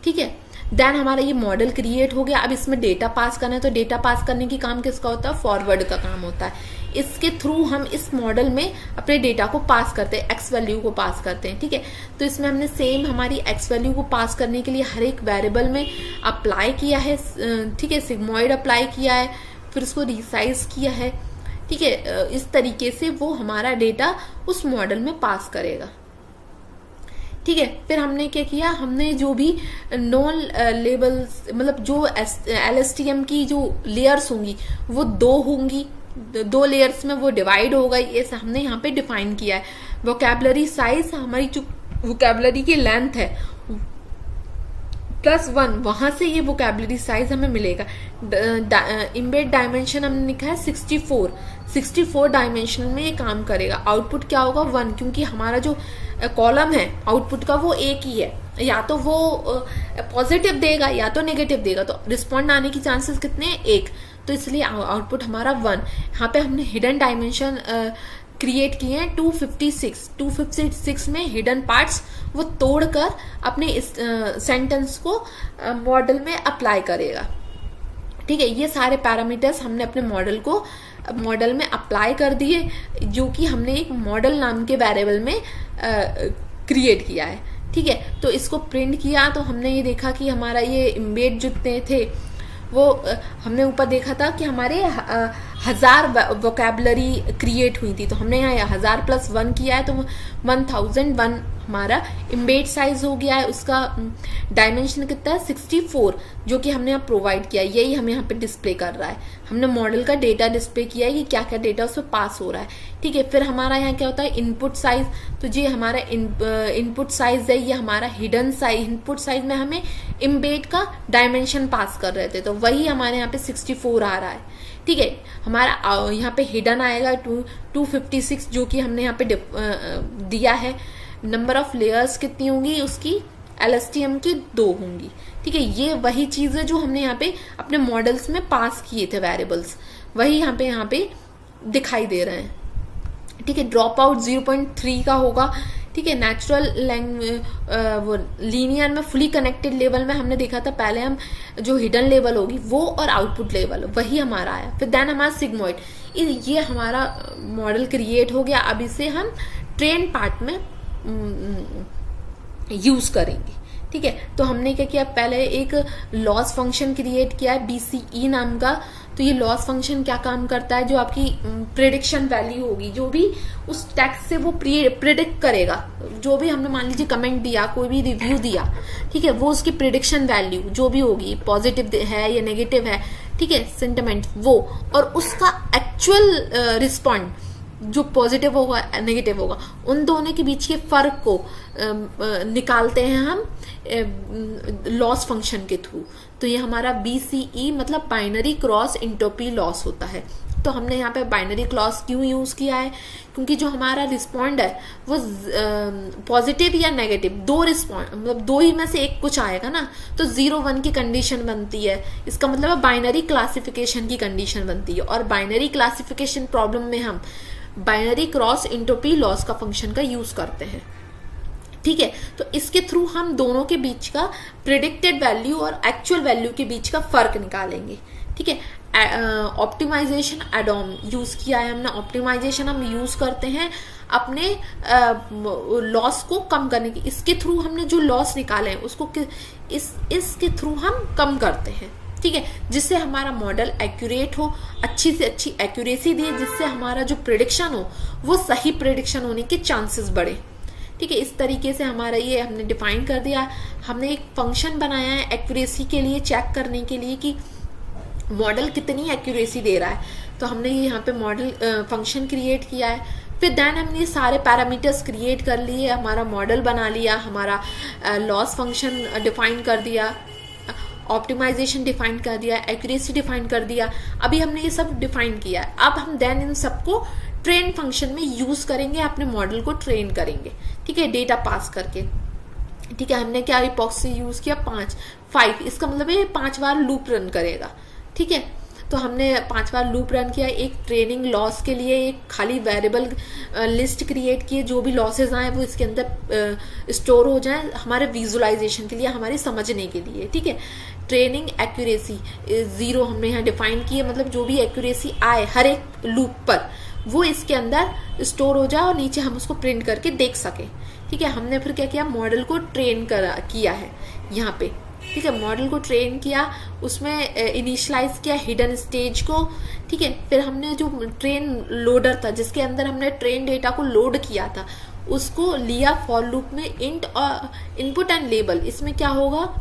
ठीक है। देन हमारा ये मॉडल क्रिएट हो गया। अब इसमें डेटा पास करना है, तो डेटा पास करने की काम किसका होता है, फॉरवर्ड का काम होता है। इसके थ्रू हम इस मॉडल में अपने डेटा को पास करते हैं, एक्स वैल्यू को पास करते हैं, ठीक है। तो इसमें हमने सेम हमारी एक्स वैल्यू को पास करने के लिए हर एक वेरिएबल में अप्लाई किया है, ठीक है, सिग्मोइड अप्लाई किया है, फिर उसको रिसाइज किया है, ठीक है। इस तरीके से वो हमारा डेटा उस मॉडल में पास करेगा, ठीक है। फिर हमने क्या किया, हमने जो भी नॉन लेबल्स मतलब जो LSTM की जो लेयर्स होंगी वो 2 होंगी, 2 लेयर्स में वो डिवाइड होगा, ये हमने यहाँ पे डिफाइन किया है। वोकैबुलरी साइज, हमारी जो वोकैबुलरी की लेंथ है +1, वहां से ये वोकैबुलरी साइज हमें मिलेगा। इम्बेड डायमेंशन हमने लिखा है 64 डायमेंशन में ये काम करेगा। आउटपुट क्या होगा 1, क्योंकि हमारा जो कॉलम है आउटपुट का वो एक ही है, या तो वो पॉजिटिव देगा या तो नेगेटिव देगा, तो रिस्पॉन्ड आने की चांसेस कितने हैं, 1, तो इसलिए आउटपुट हमारा 1। यहाँ पे हमने हिडन डायमेंशन क्रिएट किए हैं 256 में हिडन पार्ट्स वो तोड़कर अपने इस सेंटेंस को मॉडल में अप्लाई करेगा, ठीक है। ये सारे पैरामीटर्स हमने अपने मॉडल में अप्लाई कर दिए, जो कि हमने एक मॉडल नाम के वेरिएबल में क्रिएट किया है, ठीक है। तो इसको प्रिंट किया तो हमने ये देखा कि हमारा ये इम्बेड जितने थे वो हमने ऊपर देखा था कि हमारे 1000 वोकैबुलरी क्रिएट हुई थी, तो हमने यहाँ 1000 + 1 किया है, तो 1001 हमारा इम्बेड साइज हो गया है। उसका डायमेंशन कितना है 64, जो कि हमने यहाँ प्रोवाइड किया है, यही हमें यहाँ पे डिस्प्ले कर रहा है। हमने मॉडल का डेटा डिस्प्ले किया है कि क्या क्या डेटा उसमें पास हो रहा है, ठीक है। फिर हमारा यहाँ क्या होता है इनपुट साइज, तो ये हमारा इनपुट साइज है, ये हमारा हिडन साइज। इनपुट साइज में हमें इम्बेड का डायमेंशन पास कर रहे थे, तो वही हमारे यहाँ पे 64 आ रहा है, ठीक है। हमारा यहाँ पे हिडन आएगा 256, जो कि हमने यहाँ पे दिया है। नंबर ऑफ लेयर्स कितनी होंगी उसकी LSTM के 2 होंगी। ठीक है, ये वही चीज़ है जो हमने यहाँ पे अपने मॉडल्स में पास किए थे वेरिएबल्स, वही यहाँ पे दिखाई दे रहे हैं। ठीक है, ड्रॉप आउट 0.3 का होगा। ठीक है, नेचुरल वो लीनियर में फुली कनेक्टेड लेवल में हमने देखा था पहले, हम जो हिडन लेवल होगी वो और आउटपुट लेवल वही हमारा आया। फिर देन हमारा सिग्मोइड, ये हमारा मॉडल क्रिएट हो गया। अब इसे हम ट्रेन पार्ट में यूज करेंगे। ठीक है, तो हमने क्या किया, पहले एक लॉस फंक्शन क्रिएट किया है BCE नाम का। तो ये लॉस फंक्शन क्या काम करता है, जो आपकी प्रेडिक्शन वैल्यू होगी, जो भी उस टेक्स्ट से वो प्रिडिक्ट करेगा, जो भी हमने मान लीजिए कमेंट दिया, कोई भी रिव्यू दिया, ठीक है, वो उसकी प्रिडिक्शन वैल्यू जो भी होगी, पॉजिटिव है या नेगेटिव है, ठीक है, सेंटिमेंट वो, और उसका एक्चुअल रिस्पॉन्ड जो पॉजिटिव होगा नेगेटिव होगा, उन दोनों के बीच के फर्क को निकालते हैं हम लॉस फंक्शन के थ्रू। तो ये हमारा BCE मतलब बाइनरी क्रॉस एंट्रोपी लॉस होता है। तो हमने यहाँ पे बाइनरी क्रॉस क्यों यूज किया है, क्योंकि जो हमारा रिस्पॉन्ड है वो पॉजिटिव या नेगेटिव, दो रिस्पॉन्ड मतलब दो ही में से एक कुछ आएगा ना, तो 0-1 की कंडीशन बनती है। इसका मतलब बाइनरी क्लासिफिकेशन की कंडीशन बनती है, और बाइनरी क्लासिफिकेशन प्रॉब्लम में हम बाइनरी क्रॉस एंट्रोपी लॉस का फंक्शन का यूज करते हैं। ठीक है, तो इसके थ्रू हम दोनों के बीच का प्रिडिक्टेड वैल्यू और एक्चुअल वैल्यू के बीच का फर्क निकालेंगे। ठीक है, ऑप्टिमाइजेशन एडॉम यूज किया है हमने। ऑप्टिमाइजेशन हम यूज करते हैं अपने लॉस को कम करने की। इसके थ्रू हमने जो लॉस निकाले हैं उसको इसके थ्रू हम कम करते हैं। ठीक है, जिससे हमारा मॉडल एक्यूरेट हो, अच्छी से अच्छी एक्यूरेसी दे, जिससे हमारा जो प्रिडिक्शन हो वो सही प्रिडिक्शन होने के चांसेस बढ़े। ठीक है, इस तरीके से हमारा ये हमने डिफाइन कर दिया। हमने एक फंक्शन बनाया है एक्यूरेसी के लिए, चेक करने के लिए कि मॉडल कितनी एक्यूरेसी दे रहा है। तो हमने यहाँ पे मॉडल फंक्शन क्रिएट किया है। फिर देन हमने सारे पैरामीटर्स क्रिएट कर लिए, हमारा मॉडल बना लिया, हमारा लॉस फंक्शन डिफाइन कर दिया, ऑप्टिमाइजेशन डिफाइन कर दिया, एक्यूरेसी डिफाइन कर दिया। अभी हमने ये सब डिफाइन किया है। अब हम देन इन सबको ट्रेन फंक्शन में यूज करेंगे, अपने मॉडल को ट्रेन करेंगे। ठीक है, डेटा पास करके। ठीक है, हमने क्या इपॉक्सी यूज किया 5, इसका मतलब है 5 बार लूप रन करेगा। ठीक है, तो हमने 5 बार लूप रन किया। एक ट्रेनिंग लॉस के लिए एक खाली वेरिएबल लिस्ट क्रिएट किए, जो भी लॉसेज आए वो इसके अंदर स्टोर हो जाए हमारे विजुअलाइजेशन के लिए, हमारे समझने के लिए। ठीक है, ट्रेनिंग एक्यूरेसी 0 हमने यहाँ डिफाइन की है, मतलब जो भी एक्यूरेसी आए हर एक लूप पर वो इसके अंदर स्टोर हो जाए और नीचे हम उसको प्रिंट करके देख सके। ठीक है, हमने फिर क्या किया, मॉडल को ट्रेन किया है यहाँ पे। ठीक है, मॉडल को ट्रेन किया, उसमें इनिशियलाइज किया हिडन स्टेज को। ठीक है, फिर हमने जो ट्रेन लोडर था जिसके अंदर हमने ट्रेन डेटा को लोड किया था, उसको लिया फॉर लूप में इंट और इनपुट एंड लेबल। इसमें क्या होगा,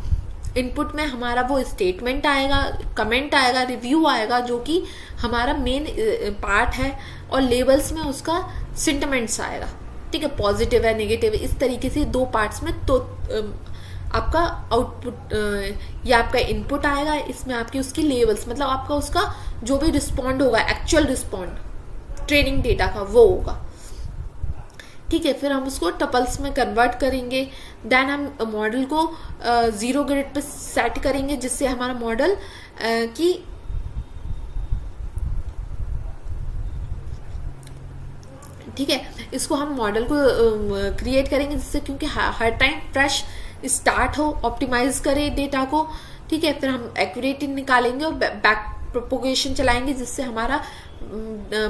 इनपुट में हमारा वो स्टेटमेंट आएगा, कमेंट आएगा, रिव्यू आएगा, जो कि हमारा मेन पार्ट है, और लेबल्स में उसका सेंटिमेंट्स आएगा। ठीक है, पॉजिटिव है नेगेटिव है, इस तरीके से 2 पार्ट्स में। तो आपका आउटपुट या आपका इनपुट आएगा, इसमें आपकी उसकी लेवल्स मतलब आपका उसका जो भी रिस्पॉन्ड होगा, एक्चुअल रिस्पॉन्ड ट्रेनिंग डेटा का वो होगा। ठीक है, फिर हम उसको टपल्स में कन्वर्ट करेंगे। देन हम मॉडल को 0 ग्रिड पे सेट करेंगे, जिससे हमारा मॉडल की ठीक है, इसको हम मॉडल को क्रिएट करेंगे जिससे, क्योंकि हर टाइम फ्रेश स्टार्ट हो, ऑप्टिमाइज करे डेटा को। ठीक है, फिर हम एक्यूरेट निकालेंगे और बैक प्रोपोगेशन चलाएंगे, जिससे हमारा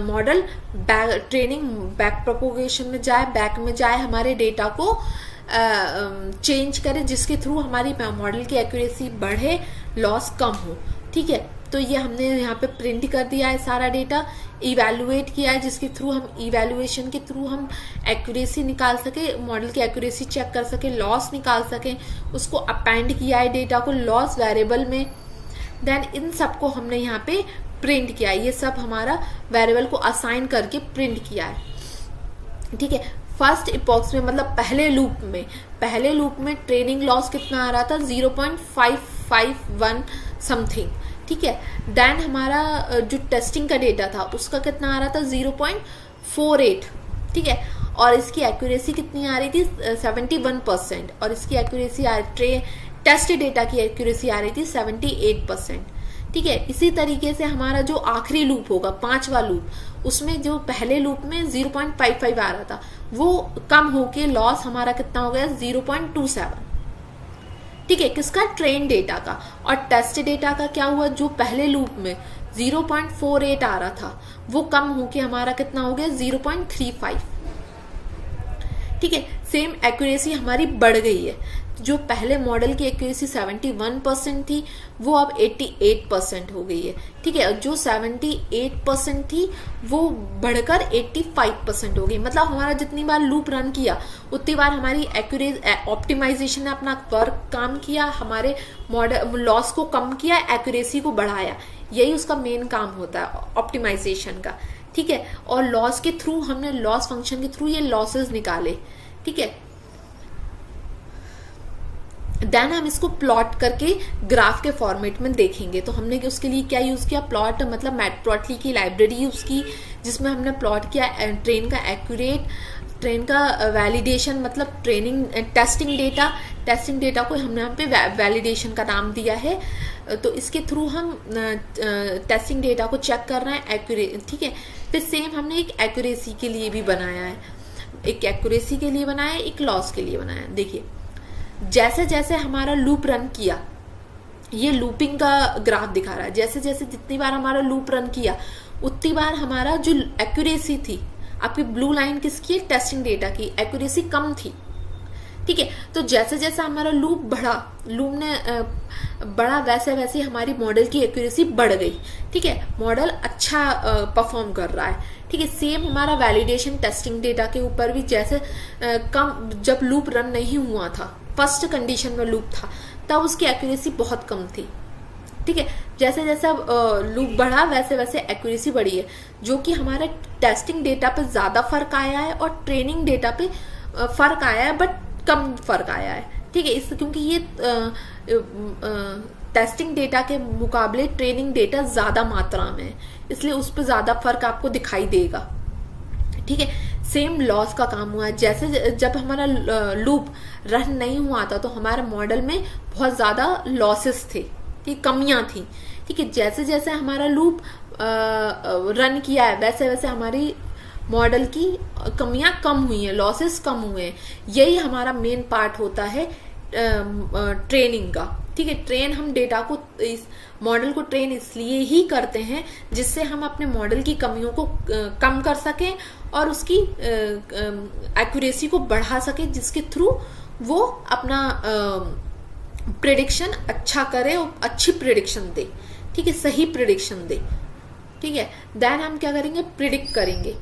मॉडल ट्रेनिंग बैक प्रोपोगेशन में जाए, बैक में जाए, हमारे डेटा को चेंज करे, जिसके थ्रू हमारी मॉडल की एक्यूरेसी बढ़े, लॉस कम हो। ठीक है, तो ये हमने यहाँ पे प्रिंट कर दिया है सारा डेटा, इवैल्यूएट किया है, जिसके थ्रू हम इवैल्यूएशन के थ्रू हम एक्यूरेसी निकाल सके, मॉडल की एक्यूरेसी चेक कर सके, लॉस निकाल सके। उसको अपेंड किया है डेटा को लॉस वेरिएबल में। देन इन सबको हमने यहाँ पे प्रिंट किया है, ये सब हमारा वेरिएबल को असाइन करके प्रिंट किया है। ठीक है, फर्स्ट इपॉक्स में मतलब पहले लूप में ट्रेनिंग लॉस कितना आ रहा था, 0.551 समथिंग। ठीक है, देन हमारा जो टेस्टिंग का डेटा था उसका कितना आ रहा था, 0.48। ठीक है, और इसकी एक्यूरेसी कितनी आ रही थी 71%, और इसकी एक्यूरेसी टेस्ट डेटा की एक्यूरेसी आ रही थी 78%। ठीक है, इसी तरीके से हमारा जो आखिरी लूप होगा 5वां लूप, उसमें जो पहले लूप में 0.55 आ रहा था वो कम होके लॉस हमारा कितना हो गया 0.27। ठीक है, किसका? ट्रेन डेटा का। और टेस्ट डेटा का क्या हुआ? जो पहले लूप में 0.48 आ रहा था वो कम होके हमारा कितना हो गया 0.35। ठीक है, सेम एक्यूरेसी हमारी बढ़ गई है। जो पहले मॉडल की एक्यूरेसी 71% थी वो अब 88% हो गई है। ठीक है, जो 78% थी वो बढ़कर 85% हो गई। मतलब हमारा जितनी बार लूप रन किया उतनी बार हमारी ऑप्टिमाइजेशन ने अपना वर्क काम किया, हमारे मॉडल लॉस को कम किया, एक्यूरेसी को बढ़ाया। यही उसका मेन काम होता है ऑप्टिमाइजेशन का। ठीक है, और लॉस के थ्रू हमने लॉस फंक्शन के थ्रू ये लॉसेस निकाले। ठीक है, देन हम इसको प्लॉट करके ग्राफ के फॉर्मेट में देखेंगे। तो हमने उसके लिए क्या यूज किया? प्लॉट मतलब मैटप्लॉटली की लाइब्रेरी यूज की, जिसमें हमने प्लॉट किया ट्रेन का एक्यूरेट, ट्रेन का वैलिडेशन मतलब टेस्टिंग डेटा को हमने यहाँ पे वैलिडेशन का नाम दिया है। तो इसके थ्रू हम टेस्टिंग डेटा को चेक कर रहे हैं एक्यूरेट। ठीक है, फिर सेम हमने एक एक्यूरेसी के लिए भी बनाया है, एक एक्यूरेसी के लिए बनाया है, एक लॉस के लिए बनाया है। देखिए, जैसे जैसे हमारा लूप रन किया, ये लूपिंग का ग्राफ दिखा रहा है, जैसे जैसे जितनी बार हमारा लूप रन किया उतनी बार हमारा जो एक्यूरेसी थी, आपकी ब्लू लाइन किसकी है? टेस्टिंग डेटा की, एक्यूरेसी कम थी। ठीक है, तो जैसे जैसे हमारा लूप बढ़ा, लूप ने बढ़ा, वैसे वैसे हमारी मॉडल की एक्यूरेसी बढ़ गई। ठीक है, मॉडल अच्छा परफॉर्म कर रहा है। ठीक है, सेम हमारा वैलिडेशन टेस्टिंग डेटा के ऊपर भी जैसे कम, जब लूप रन नहीं हुआ था, फर्स्ट कंडीशन में लूप था, तब उसकी एक्यूरेसी बहुत कम थी। ठीक है, जैसे जैसे लूप बढ़ा वैसे वैसे एक्यूरेसी बढ़ी है, जो कि हमारे टेस्टिंग डेटा पे ज्यादा फर्क आया है और ट्रेनिंग डेटा पे फर्क आया है, बट कम फर्क आया है। ठीक है, इस क्योंकि ये टेस्टिंग डेटा के मुकाबले ट्रेनिंग डेटा ज्यादा मात्रा में है, इसलिए उस पर ज्यादा फर्क आपको दिखाई देगा। ठीक है, सेम लॉस का काम हुआ है। जैसे जब हमारा लूप रन नहीं हुआ था तो हमारे मॉडल में बहुत ज्यादा लॉसेस थे, ठीक, कमियां थी। ठीक है, जैसे जैसे हमारा लूप रन किया है वैसे वैसे हमारी मॉडल की कमियां कम हुई हैं, लॉसेस कम हुए हैं। यही हमारा मेन पार्ट होता है ट्रेनिंग का। ठीक है, ट्रेन हम डेटा को, इस मॉडल को ट्रेन इसलिए ही करते हैं जिससे हम अपने मॉडल की कमियों को कम कर सकें और उसकी एक्यूरेसी को बढ़ा सकें, जिसके थ्रू वो अपना प्रेडिक्शन अच्छा करे और अच्छी प्रेडिक्शन दे। ठीक है, सही प्रेडिक्शन दे। ठीक है, देन हम क्या करेंगे? प्रिडिक्ट करेंगे।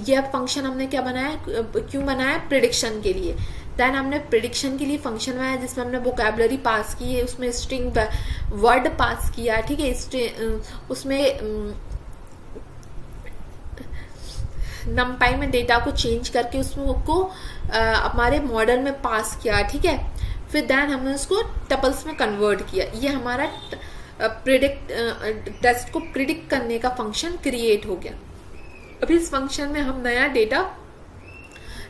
यह फंक्शन हमने क्या बनाया, क्यों बनाया? प्रिडिक्शन के लिए। देन हमने प्रिडिक्शन के लिए फंक्शन बनाया जिसमें हमने वोकैबुलरी पास की है, उसमें स्ट्रिंग वर्ड पास किया। ठीक है, उसमें नमपाई में डेटा को चेंज करके उसको हमारे मॉडल में पास किया। ठीक है, फिर देन हमने उसको टपल्स में कन्वर्ट किया। ये हमारा टेस्ट को प्रिडिक्ट करने का फंक्शन क्रिएट हो गया। अभी इस फंक्शन में हम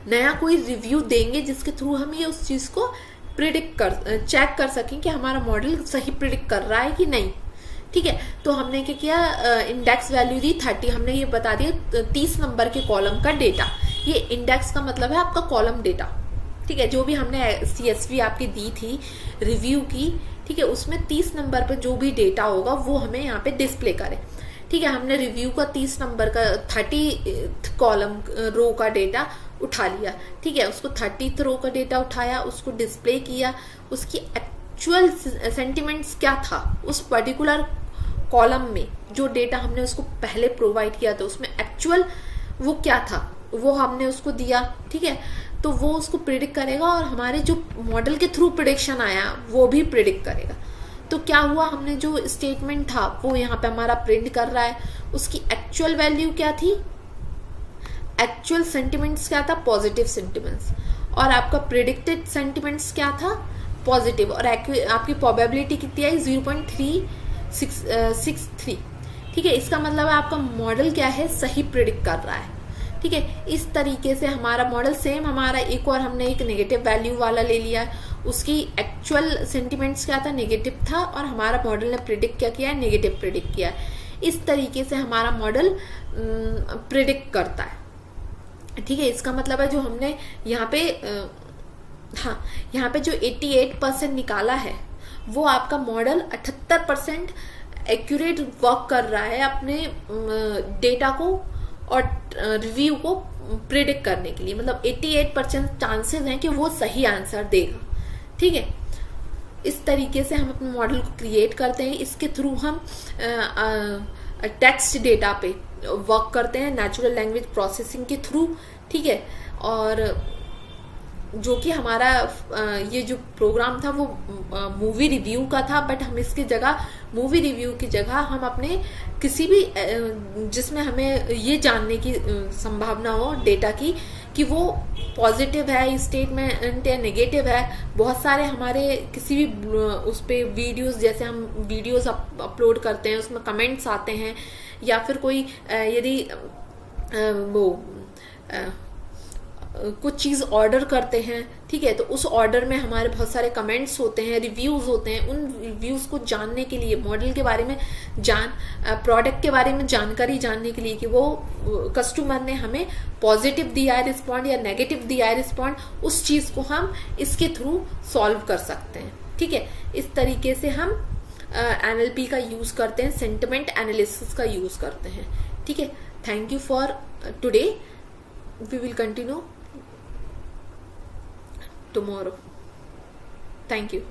नया कोई रिव्यू देंगे जिसके थ्रू हम ये उस चीज को चेक कर सकें कि हमारा मॉडल सही प्रिडिक्ट कर रहा है कि नहीं। ठीक है, तो हमने क्या किया? इंडेक्स वैल्यू दी 30। हमने ये बता दिया 30 नंबर के कॉलम का डेटा। ये इंडेक्स का मतलब है आपका कॉलम डेटा। ठीक है, जो भी हमने CSV आपकी दी थी रिव्यू की, ठीक है, उसमें 30 नंबर पे जो भी डेटा होगा वो हमें यहाँ पे डिस्प्ले करे। ठीक है, हमने रिव्यू का 30 नंबर का 30 कॉलम रो का डेटा उठा लिया। ठीक है, उसको 30th रो का डेटा उठाया, उसको डिस्प्ले किया, उसकी एक्चुअल सेंटिमेंट्स क्या था उस पर्टिकुलर कॉलम में, जो डेटा हमने उसको पहले प्रोवाइड किया था उसमें एक्चुअल वो क्या था वो हमने उसको दिया। ठीक है, तो वो उसको प्रिडिक्ट करेगा और हमारे जो मॉडल के थ्रू प्रिडिक्शन आया वो भी प्रिडिक्ट करेगा। तो क्या हुआ, हमने जो स्टेटमेंट था वो यहाँ पे हमारा प्रिंट कर रहा है, उसकी एक्चुअल वैल्यू क्या थी, एक्चुअल सेंटिमेंट्स क्या था, पॉजिटिव सेंटिमेंट्स, और आपका प्रिडिक्टेड सेंटिमेंट्स क्या था, पॉजिटिव, और आपकी प्रोबेबिलिटी कितनी आई 0.363। ठीक है, इसका मतलब है आपका मॉडल क्या है, सही प्रिडिक्ट कर रहा है। ठीक है। इस तरीके से हमारा मॉडल सेम हमारा एक और हमने एक नेगेटिव वैल्यू वाला ले लिया है, उसकी एक्चुअल सेंटिमेंट्स क्या था, नेगेटिव था, और हमारा मॉडल ने प्रिडिक्ट क्या किया है, नेगेटिव प्रिडिक्ट किया है। इस तरीके से हमारा मॉडल प्रिडिक्ट करता है। ठीक है, इसका मतलब है जो हमने यहाँ पे हाँ, यहाँ पे जो 88% निकाला है वो आपका मॉडल 78% एक्यूरेट वर्क कर रहा है अपने डेटा को और रिव्यू को प्रिडिक्ट करने के लिए। मतलब 88% चांसेस हैं कि वो सही आंसर देगा। ठीक है, इस तरीके से हम अपने मॉडल को क्रिएट करते हैं। इसके थ्रू हम टेक्स्ट डेटा पे वर्क करते हैं नेचुरल लैंग्वेज प्रोसेसिंग के थ्रू। ठीक है, और जो कि हमारा ये जो प्रोग्राम था वो मूवी रिव्यू का था, बट हम इसकी जगह मूवी रिव्यू की जगह हम अपने किसी भी जिसमें हमें ये जानने की संभावना हो डेटा की कि वो पॉजिटिव है स्टेटमेंट या नेगेटिव है। बहुत सारे हमारे किसी भी उस पे वीडियोस, जैसे हम वीडियोस अपलोड करते हैं उसमें कमेंट्स आते हैं, या फिर कोई यदि वो कुछ चीज़ ऑर्डर करते हैं, ठीक है, तो उस ऑर्डर में हमारे बहुत सारे कमेंट्स होते हैं, रिव्यूज़ होते हैं। उन रिव्यूज़ को जानने के लिए, मॉडल के बारे में प्रोडक्ट के बारे में जानकारी जानने के लिए कि वो कस्टमर ने हमें पॉजिटिव दिया है रिस्पॉन्ड या नेगेटिव दिया है रिस्पॉन्ड, उस चीज़ को हम इसके थ्रू सॉल्व कर सकते हैं। ठीक है, इस तरीके से हम NLP का यूज़ करते हैं, सेंटिमेंट एनालिसिस का यूज़ करते हैं। ठीक है, thank you for today, we will continue tomorrow. Thank you.